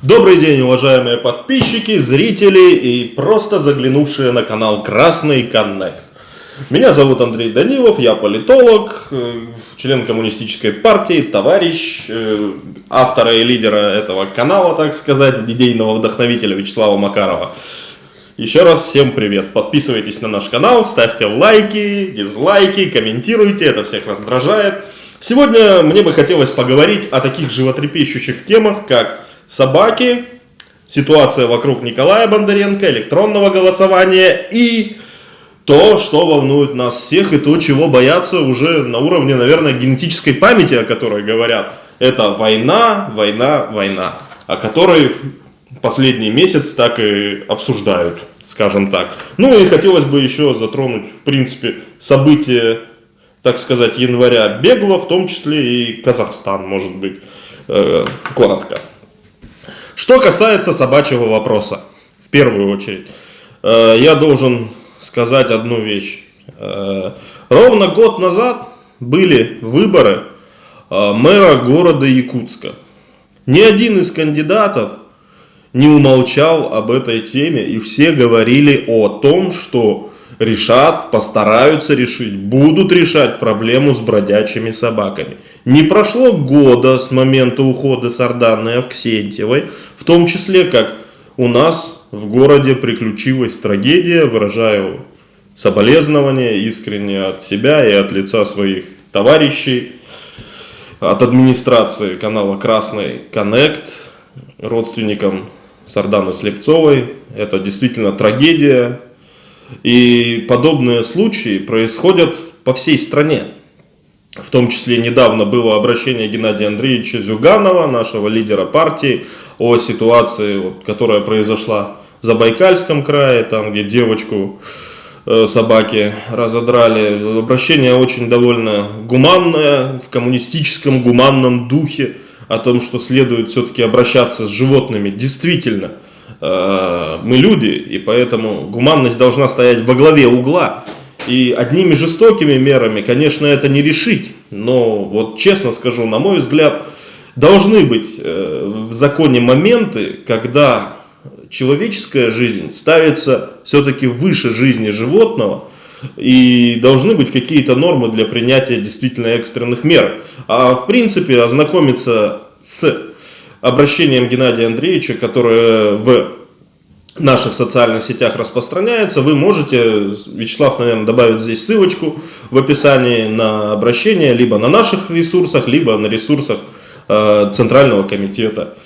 Добрый день, уважаемые подписчики, зрители и просто заглянувшие на канал Красный Коннект. Меня зовут Андрей Данилов, я политолог, член коммунистической партии, товарищ автора и лидера этого канала, так сказать, идейного вдохновителя Вячеслава Макарова. Еще раз всем привет, подписывайтесь на наш канал, ставьте лайки, дизлайки, комментируйте, это всех раздражает. Сегодня мне бы хотелось поговорить о таких животрепещущих темах, как собаки, ситуация вокруг Николая Бондаренко, электронного голосования и то, что волнует нас всех и то, чего боятся уже на уровне, наверное, генетической памяти, о которой говорят. Это война, война, война, о которой последний месяц так и обсуждают, скажем так. Ну и хотелось бы еще затронуть, в принципе, события, так сказать, января бегло, в том числе и Казахстан, может быть, коротко. Что касается собачьего вопроса, в первую очередь, я должен сказать одну вещь. Ровно год назад были выборы мэра города Якутска. Ни один из кандидатов не умолчал об этой теме, и все говорили о том, что решат, постараются решить, будут решать проблему с бродячими собаками. Не прошло года с момента ухода Сарданы Авксентьевой, в том числе, как у нас в городе приключилась трагедия, выражаю соболезнования искренне от себя и от лица своих товарищей, от администрации канала Красный Коннект, родственникам Сарданы Слепцовой. Это действительно трагедия. И подобные случаи происходят по всей стране. В том числе недавно было обращение Геннадия Андреевича Зюганова, нашего лидера партии, о ситуации, которая произошла в Забайкальском крае, там где девочку собаки разодрали. Обращение очень довольно гуманное, в коммунистическом гуманном духе, о том, что следует все-таки обращаться с животными. Действительно, мы люди, и поэтому гуманность должна стоять во главе угла. И одними жестокими мерами, конечно, это не решить. Но вот честно скажу, на мой взгляд, должны быть в законе моменты, когда человеческая жизнь ставится все-таки выше жизни животного. И должны быть какие-то нормы для принятия действительно экстренных мер. А в принципе ознакомиться с обращением Геннадия Андреевича, которое в наших социальных сетях распространяется, вы можете, Вячеслав, наверное, добавит здесь ссылочку в описании на обращение, либо на наших ресурсах, либо на ресурсах Центрального комитета.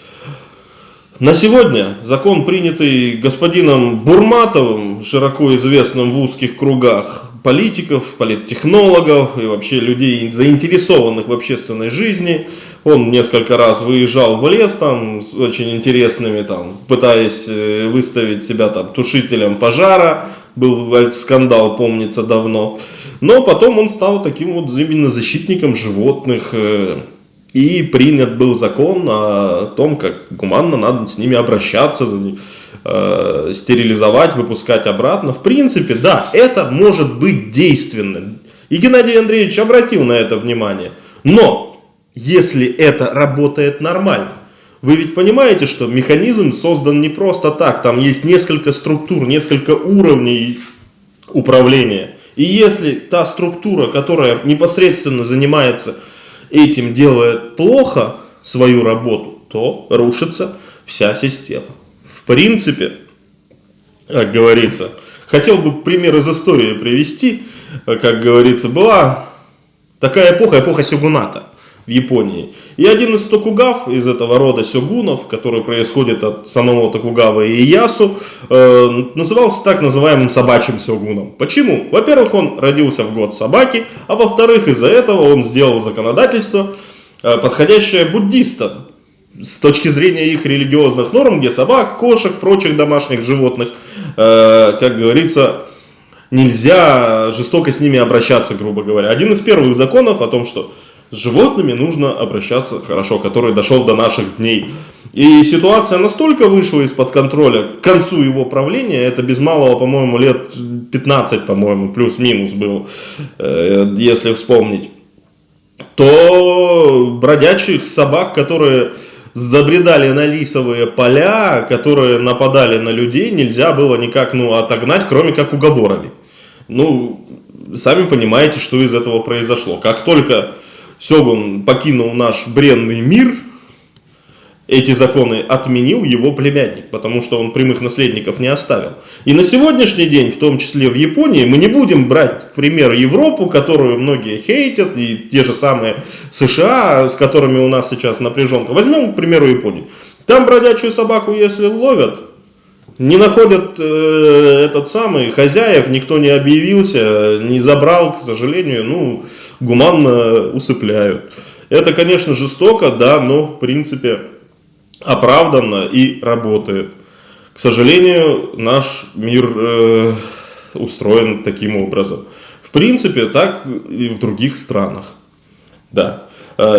На сегодня закон, принятый господином Бурматовым, широко известным в узких кругах политиков, политтехнологов и вообще людей, заинтересованных в общественной жизни. Он несколько раз выезжал в лес там, с очень интересными, там, пытаясь выставить себя там, тушителем пожара. Был скандал, помнится, давно. Но потом он стал таким вот именно защитником животных. И принят был закон о том, как гуманно надо с ними обращаться, стерилизовать, выпускать обратно. В принципе, да, это может быть действенно. И Геннадий Андреевич обратил на это внимание. Но если это работает нормально, вы ведь понимаете, что механизм создан не просто так. Там есть несколько структур, несколько уровней управления. И если та структура, которая непосредственно занимается этим, делает плохо свою работу, то рушится вся система. В принципе, как говорится, хотел бы пример из истории привести. Как говорится, была такая эпоха сёгуната в Японии. И один из токугав из этого рода сёгунов, который происходит от самого Токугавы Иэясу, назывался так называемым собачьим сёгуном. Почему? Во-первых, он родился в год собаки, а во-вторых, из-за этого он сделал законодательство, подходящее буддистам с точки зрения их религиозных норм, где собак, кошек, прочих домашних животных, как говорится, нельзя жестоко с ними обращаться, грубо говоря. Один из первых законов о том, что с животными нужно обращаться хорошо, который дошел до наших дней. И ситуация настолько вышла из-под контроля к концу его правления, это без малого, по-моему, лет 15, по-моему, плюс-минус был, если вспомнить, то бродячих собак, которые забредали на рисовые поля, которые нападали на людей, нельзя было никак отогнать, кроме как уговорами. Сами понимаете, что из этого произошло. Как только Сёгун покинул наш бренный мир, эти законы отменил его племянник, потому что он прямых наследников не оставил. И на сегодняшний день, в том числе в Японии, мы не будем брать, к примеру, Европу, которую многие хейтят, и те же самые США, с которыми у нас сейчас напряженка. Возьмем, к примеру, Японию. Там бродячую собаку, если ловят, не находят хозяев, никто не объявился, не забрал, к сожалению, гуманно усыпляют. Это, конечно, жестоко, да, но в принципе оправданно и работает. К сожалению, наш мир устроен таким образом. В принципе, так и в других странах. Да.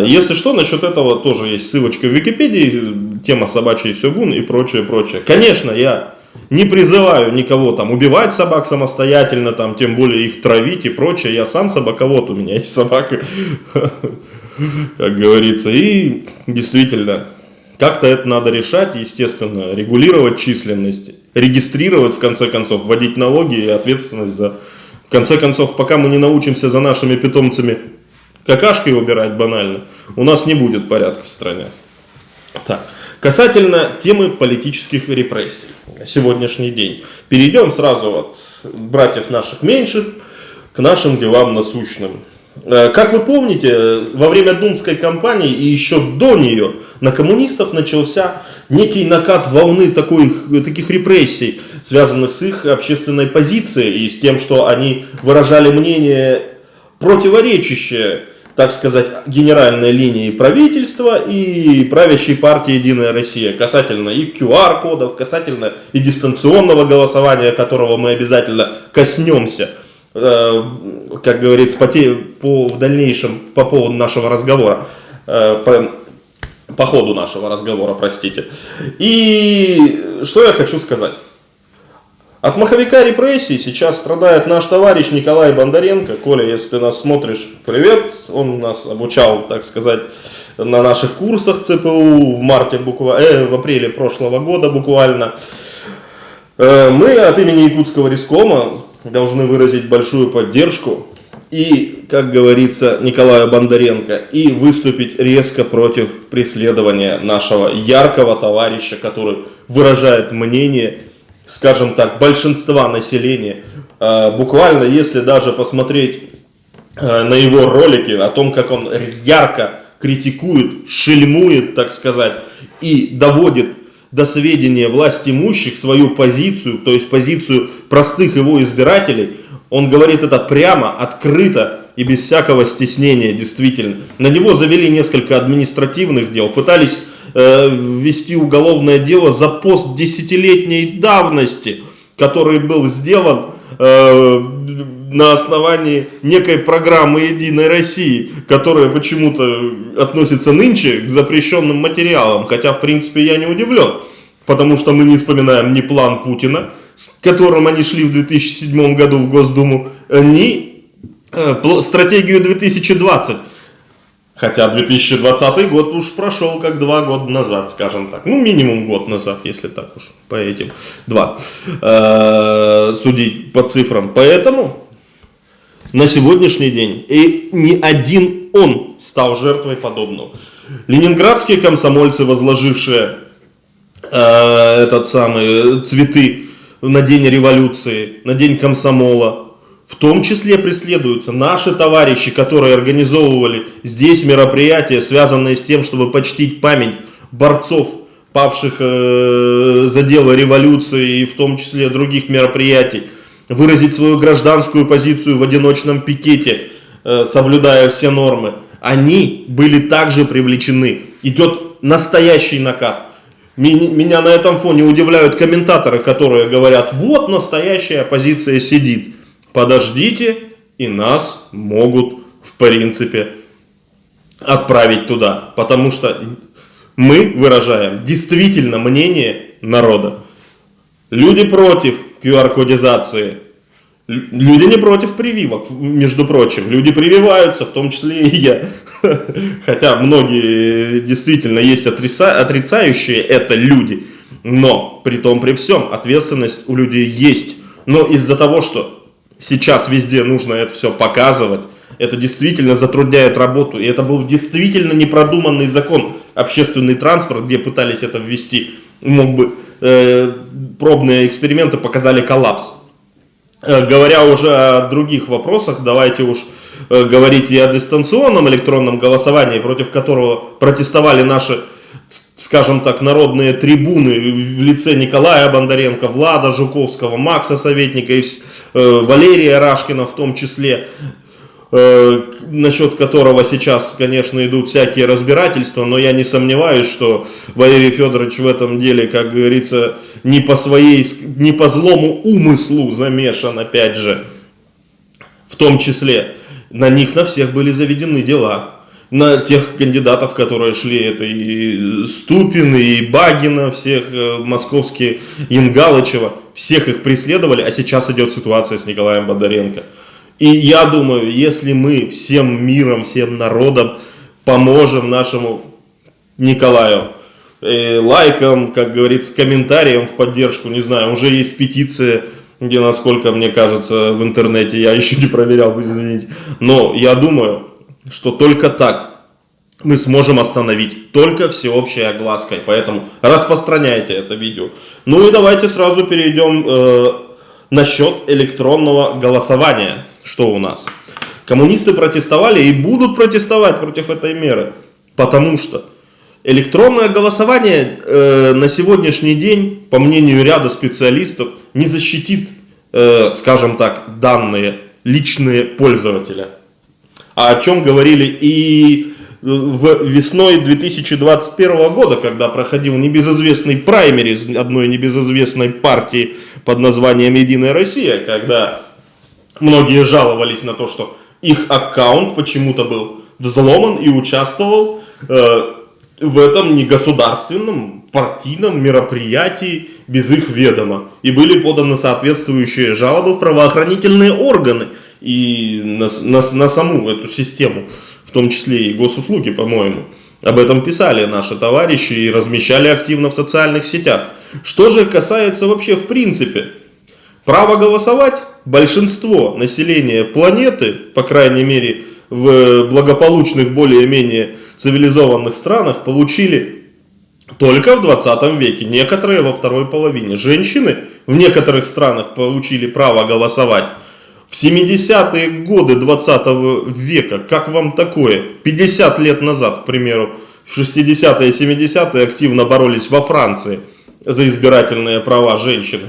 Если что, насчет этого тоже есть ссылочка в Википедии, тема собачий сёгун и прочее, прочее. Конечно, я не призываю никого там убивать собак самостоятельно, там, тем более их травить и прочее. Я сам собаковод, у меня есть собака, как говорится. И действительно, как-то это надо решать, естественно, регулировать численность, регистрировать, в конце концов, вводить налоги и ответственность за... В конце концов, пока мы не научимся за нашими питомцами какашки убирать банально, у нас не будет порядка в стране. Так. Касательно темы политических репрессий на сегодняшний день. Перейдем сразу от братьев наших меньших к нашим делам насущным. Как вы помните, во время Думской кампании и еще до нее на коммунистов начался некий накат волны таких репрессий, связанных с их общественной позицией и с тем, что они выражали мнение противоречащее, так сказать, генеральной линии правительства и правящей партии «Единая Россия» касательно и QR-кодов, касательно и дистанционного голосования, которого мы обязательно коснемся, как говорится, в дальнейшем по поводу нашего разговора, по ходу нашего разговора, простите. И что я хочу сказать. От маховика репрессий сейчас страдает наш товарищ Николай Бондаренко. Коля, если ты нас смотришь, привет. Он нас обучал, так сказать, на наших курсах ЦПУ в апреле прошлого года буквально. Мы от имени Якутского рискома должны выразить большую поддержку и, как говорится, Николаю Бондаренко, и выступить резко против преследования нашего яркого товарища, который выражает мнение, скажем так, большинства населения. Буквально, если даже посмотреть на его ролики о том, как он ярко критикует, шельмует, так сказать, и доводит до сведения власть имущих свою позицию, то есть позицию простых его избирателей, он говорит это прямо, открыто и без всякого стеснения, действительно. На него завели несколько административных дел, пытались ввести уголовное дело за пост десятилетней давности, который был сделан на основании некой программы «Единой России», которая почему-то относится нынче к запрещенным материалам, хотя в принципе я не удивлен, потому что мы не вспоминаем ни план Путина, с которым они шли в 2007 году в Госдуму, ни стратегию 2020. Хотя 2020 год уж прошел как 2 года назад, скажем так. Минимум год назад, если так уж по этим 2 судить по цифрам. Поэтому на сегодняшний день и не один он стал жертвой подобного. Ленинградские комсомольцы, возложившие цветы на день революции, на день комсомола, в том числе преследуются наши товарищи, которые организовывали здесь мероприятия, связанные с тем, чтобы почтить память борцов, павших за дело революции и в том числе других мероприятий, выразить свою гражданскую позицию в одиночном пикете, соблюдая все нормы. Они были также привлечены. Идет настоящий накат. Меня на этом фоне удивляют комментаторы, которые говорят, вот настоящая оппозиция сидит. Подождите, и нас могут, в принципе, отправить туда. Потому что мы выражаем действительно мнение народа. Люди против QR-кодизации. Люди не против прививок, между прочим. Люди прививаются, в том числе и я. Хотя многие действительно есть отрицающие это люди. Но при том, при всем, ответственность у людей есть. Но из-за того, что сейчас везде нужно это все показывать, это действительно затрудняет работу. И это был действительно непродуманный закон. Общественный транспорт, где пытались это ввести, мог бы, пробные эксперименты показали коллапс. Говоря уже о других вопросах, давайте уж говорить и о дистанционном электронном голосовании, против которого протестовали наши, скажем так, народные трибуны в лице Николая Бондаренко, Влада Жуковского, Макса Советника и Валерия Рашкина в том числе, насчет которого сейчас, конечно, идут всякие разбирательства, но я не сомневаюсь, что Валерий Федорович в этом деле, как говорится, не по злому умыслу замешан, опять же, в том числе. На них на всех были заведены дела. На тех кандидатов, которые шли, это и Ступин, и Багина, всех московские, Янгалычева, всех их преследовали, а сейчас идет ситуация с Николаем Бондаренко. И я думаю, если мы всем миром, всем народом поможем нашему Николаю, лайком, как говорится, комментарием в поддержку, не знаю, уже есть петиция, где, насколько мне кажется, в интернете, я еще не проверял, извините, но я думаю, что только так мы сможем остановить, только всеобщей оглаской, поэтому распространяйте это видео. Ну и давайте сразу перейдем насчет электронного голосования. Что у нас? Коммунисты протестовали и будут протестовать против этой меры, потому что электронное голосование на сегодняшний день, по мнению ряда специалистов, не защитит, скажем так, данные личные пользователя. А о чем говорили и весной 2021 года, когда проходил небезызвестный праймериз одной небезызвестной партии под названием «Единая Россия», когда многие жаловались на то, что их аккаунт почему-то был взломан и участвовал в этом негосударственном партийном мероприятии без их ведома. И были поданы соответствующие жалобы в правоохранительные органы и на саму эту систему, в том числе и госуслуги, по-моему. Об этом писали наши товарищи и размещали активно в социальных сетях. Что же касается вообще в принципе право голосовать, большинство населения планеты, по крайней мере в благополучных, более-менее цивилизованных странах, получили только в 20 веке, некоторые во второй половине. Женщины в некоторых странах получили право голосовать в 70-е годы 20 века. Как вам такое? 50 лет назад, к примеру, в 60-е и 70-е активно боролись во Франции за избирательные права женщин.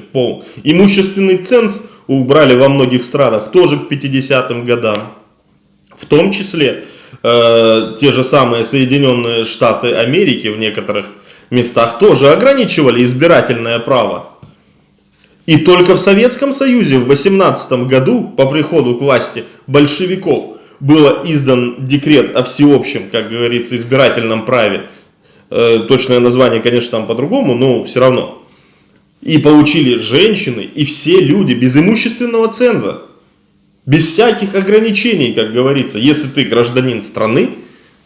Имущественный ценз убрали во многих странах тоже к 50-м годам. В том числе те же самые Соединенные Штаты Америки в некоторых местах тоже ограничивали избирательное право. И только в Советском Союзе в 18 году по приходу к власти большевиков был издан декрет о всеобщем, как говорится, избирательном праве. Точное название, конечно, там по-другому, но все равно. И получили женщины и все люди без имущественного ценза. Без всяких ограничений, как говорится. Если ты гражданин страны,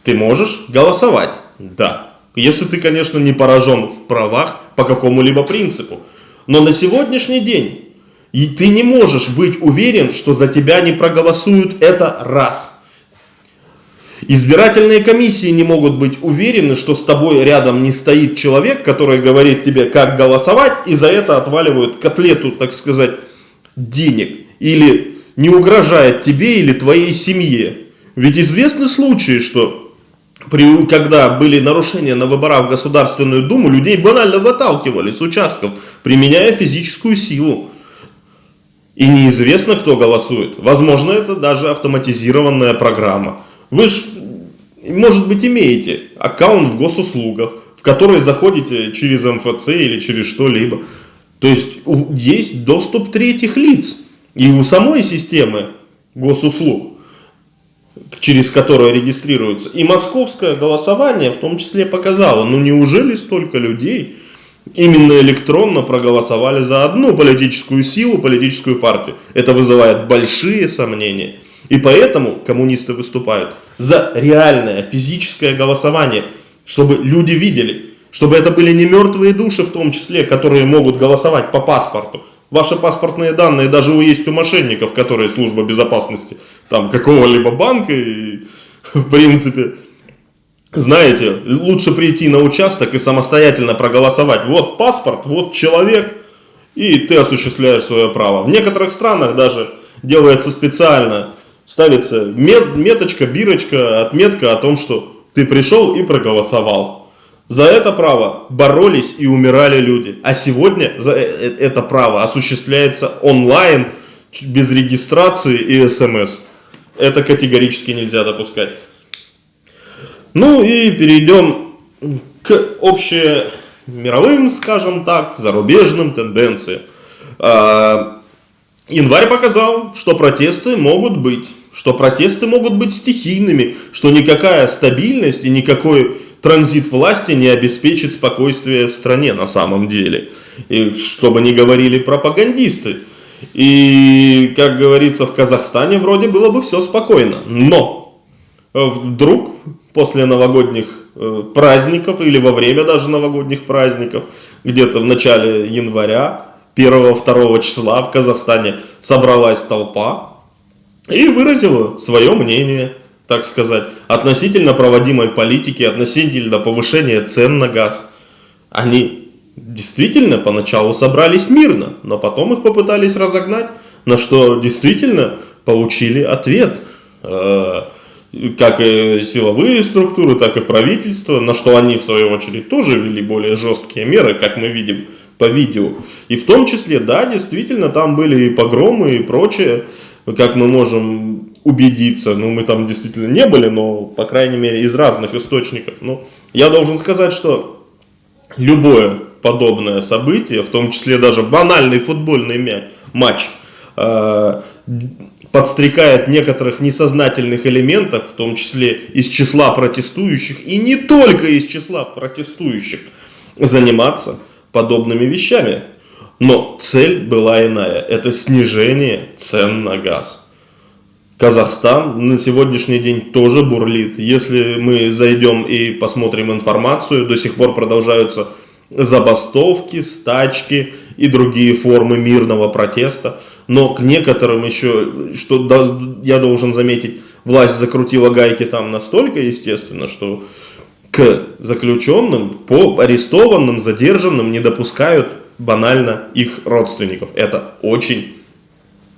ты можешь голосовать. Да. Если ты, конечно, не поражен в правах по какому-либо принципу. Но на сегодняшний день и ты не можешь быть уверен, что за тебя не проголосуют, это раз. Избирательные комиссии не могут быть уверены, что с тобой рядом не стоит человек, который говорит тебе, как голосовать, и за это отваливают котлету, так сказать, денег. Или не угрожает тебе или твоей семье. Ведь известны случаи, что когда были нарушения на выборах в Государственную Думу, людей банально выталкивали с участков, применяя физическую силу. И неизвестно, кто голосует. Возможно, это даже автоматизированная программа. Вы же, может быть, имеете аккаунт в госуслугах, в который заходите через МФЦ или через что-либо. То есть есть доступ третьих лиц. И у самой системы госуслуг, через которую регистрируются. И московское голосование в том числе показало, ну неужели столько людей именно электронно проголосовали за одну политическую силу, политическую партию. Это вызывает большие сомнения. И поэтому коммунисты выступают за реальное физическое голосование, чтобы люди видели, чтобы это были не мертвые души в том числе, которые могут голосовать по паспорту. Ваши паспортные данные даже есть у мошенников, которые служба безопасности там какого-либо банка, и, в принципе, знаете, лучше прийти на участок и самостоятельно проголосовать. Вот паспорт, вот человек, и ты осуществляешь свое право. В некоторых странах даже делается специально, ставится меточка, бирочка, отметка о том, что ты пришел и проголосовал. За это право боролись и умирали люди. А сегодня за это право осуществляется онлайн, без регистрации и смс. Это категорически нельзя допускать. Ну и перейдем к общемировым, скажем так, зарубежным тенденциям. Январь показал, что протесты могут быть. Что протесты могут быть стихийными. Что никакая стабильность и никакой транзит власти не обеспечит спокойствие в стране на самом деле. И чтобы не говорили пропагандисты. И, как говорится, в Казахстане вроде было бы все спокойно. Но вдруг после новогодних праздников или во время даже новогодних праздников, где-то в начале января, 1-2 числа в Казахстане собралась толпа и выразила свое мнение, так сказать, относительно проводимой политики, относительно повышения цен на газ. Они действительно поначалу собрались мирно, но потом их попытались разогнать, на что действительно получили ответ. Как и силовые структуры, так и правительство, на что они в свою очередь тоже ввели более жесткие меры, как мы видим по видео. И в том числе, да, действительно, там были и погромы и прочее, как мы можем убедиться. Ну, мы там действительно не были, но, по крайней мере, из разных источников. Но я должен сказать, что любое подобное событие, в том числе даже банальный футбольный матч, подстрекает некоторых несознательных элементов, в том числе из числа протестующих, и не только из числа протестующих, заниматься подобными вещами. Но цель была иная. Это снижение цен на газ. Казахстан на сегодняшний день тоже бурлит. Если мы зайдем и посмотрим информацию, до сих пор продолжаются забастовки, стачки и другие формы мирного протеста. Но к некоторым еще, что я должен заметить, власть закрутила гайки там настолько, естественно, что к заключенным, по арестованным, задержанным не допускают банально их родственников. Это очень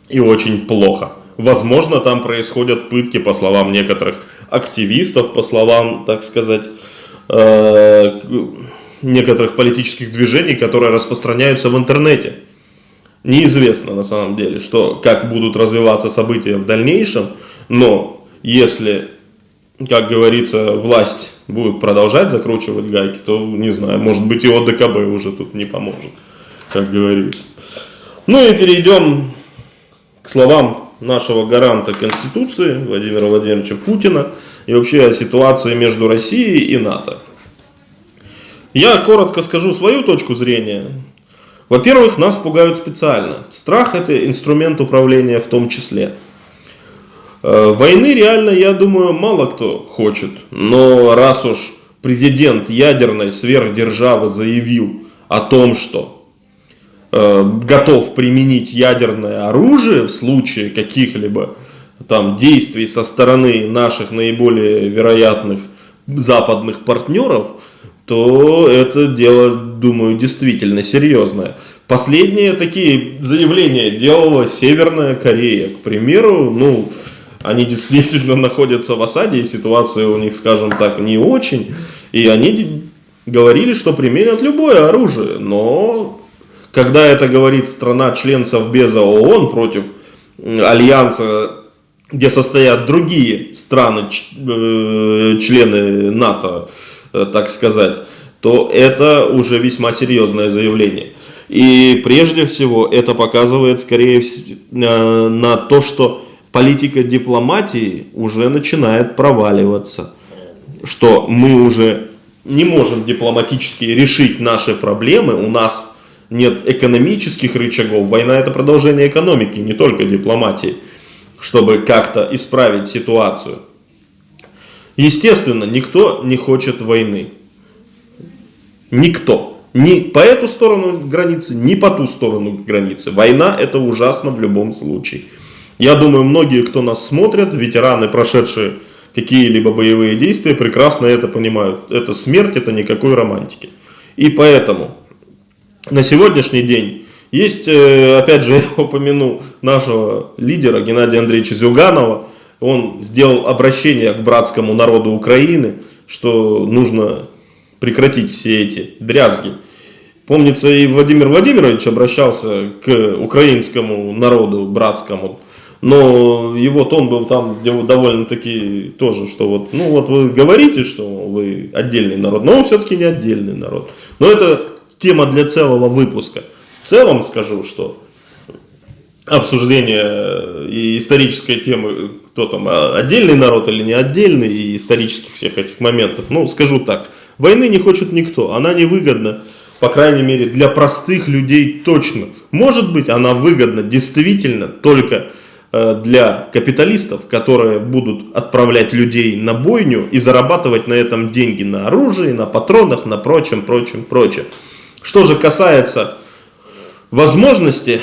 и очень плохо. Возможно, там происходят пытки, по словам некоторых активистов, по словам, так сказать, некоторых политических движений, которые распространяются в интернете. Неизвестно на самом деле, как будут развиваться события в дальнейшем, но если, как говорится, власть будет продолжать закручивать гайки, то, не знаю, может быть и ОДКБ уже тут не поможет, как говорится. Ну и перейдем к словам нашего гаранта Конституции Владимира Владимировича Путина и вообще о ситуации между Россией и НАТО. Я коротко скажу свою точку зрения. Во-первых, нас пугают специально. Страх – это инструмент управления в том числе. Войны реально, я думаю, мало кто хочет. Но раз уж президент ядерной сверхдержавы заявил о том, что готов применить ядерное оружие в случае каких-либо там действий со стороны наших наиболее вероятных западных партнеров, то это дело, думаю, действительно серьезное. Последние такие заявления делала Северная Корея, к примеру. Они действительно находятся в осаде, и ситуация у них, скажем так, не очень. И они говорили, что применят любое оружие. Но когда это говорит страна-член Совбеза ООН против альянса, где состоят другие страны, члены НАТО, так сказать, то это уже весьма серьезное заявление. И прежде всего это показывает скорее на то, что политика дипломатии уже начинает проваливаться. Что мы уже не можем дипломатически решить наши проблемы, у нас нет экономических рычагов. Война это продолжение экономики, не только дипломатии, чтобы как-то исправить ситуацию. Естественно, никто не хочет войны. Никто. Ни по эту сторону границы, ни по ту сторону границы. Война это ужасно в любом случае. Я думаю, многие, кто нас смотрят, ветераны, прошедшие какие-либо боевые действия, прекрасно это понимают. Это смерть, это никакой романтики. И поэтому на сегодняшний день есть, опять же, я упомяну нашего лидера Геннадия Андреевича Зюганова. Он сделал обращение к братскому народу Украины, что нужно прекратить все эти дрязги. Помнится, и Владимир Владимирович обращался к украинскому народу братскому, но его тон был там довольно-таки тоже, что вот, ну вот вы говорите, что вы отдельный народ, но он все-таки не отдельный народ. Но это тема для целого выпуска. В целом скажу, что обсуждение и исторической темы, кто там, отдельный народ или не отдельный, и исторических всех этих моментов, ну скажу так, войны не хочет никто, она невыгодна, по крайней мере для простых людей точно. Может быть она выгодна действительно только для капиталистов, которые будут отправлять людей на бойню и зарабатывать на этом деньги, на оружии, на патронах, на прочем. Что же касается возможности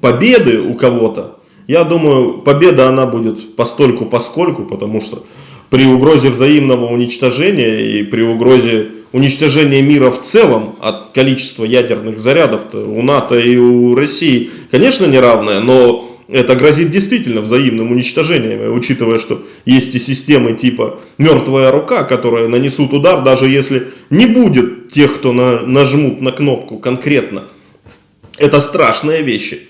победы у кого-то, я думаю, победа она будет постольку-поскольку, потому что при угрозе взаимного уничтожения и при угрозе уничтожения мира в целом от количества ядерных зарядов у НАТО и у России, конечно, неравное, но это грозит действительно взаимным уничтожением, учитывая, что есть и системы типа «мертвая рука», которые нанесут удар, даже если не будет тех, кто нажмут на кнопку конкретно. Это страшные вещи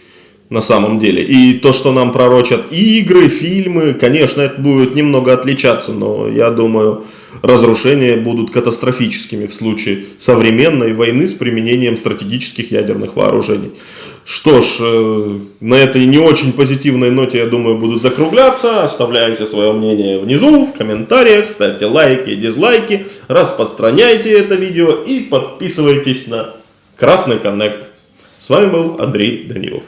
на самом деле. И то, что нам пророчат игры, фильмы, конечно, это будет немного отличаться, но я думаю, разрушения будут катастрофическими в случае современной войны с применением стратегических ядерных вооружений. Что ж, на этой не очень позитивной ноте, я думаю, буду закругляться. Оставляйте свое мнение внизу, в комментариях, ставьте лайки и дизлайки, распространяйте это видео и подписывайтесь на Красный Коннект. С вами был Андрей Данилов.